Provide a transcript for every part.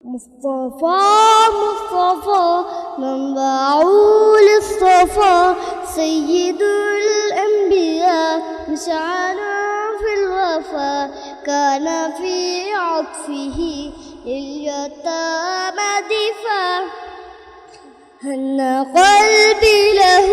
مصطفى مصطفى منبع للصفا سيد الأنبياء مشعنا في الوفا كان في عطفه لليتامى دفاع هن قلبي له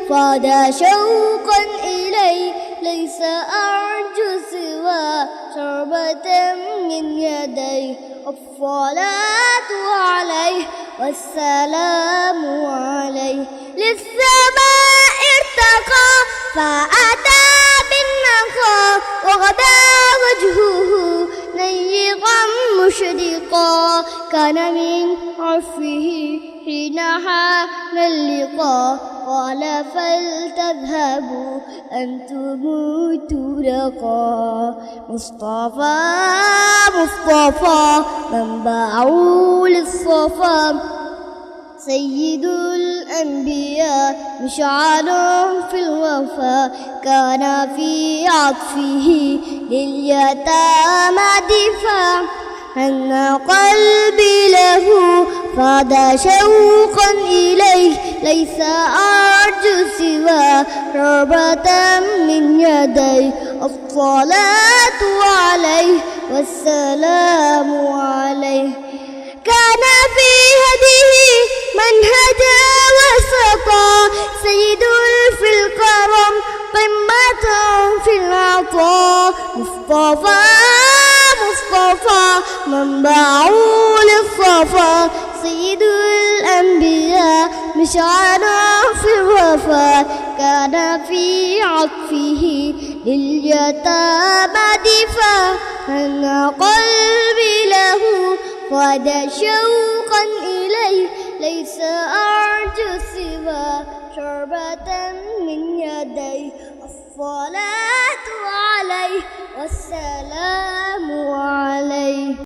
فاد شوقا إليه ليس أرجو سوى شربة من يديه الصلاة عليه والسلام عليه للسماء ارتقى فأتى بالنقى وغدا وجهه نيقا مشرقا كان من عرفه حين حان اللقاء قال فلتذهبوا أنتم ترقى مصطفى مصطفى منبع للصفا سيد الأنبياء مشعل في الوفا كان في عطفه لليتامى دفاع أن قلبي له فاد شوقا إليه ليس أرجو سوى رغبة من يديه الصلاة عليه والسلام عليه كان في هديه منهجا وسطا سيد في الكرم قمة في العطاء مصطفى مصطفى منبع للصفا سيد الأنبياء مشعنا في الوفا كان في عطفه لليتامى دفاع أن قلبي له فاد شوقا إليه ليس أرجو سوى شربة من يديه الصلاة عليه والسلام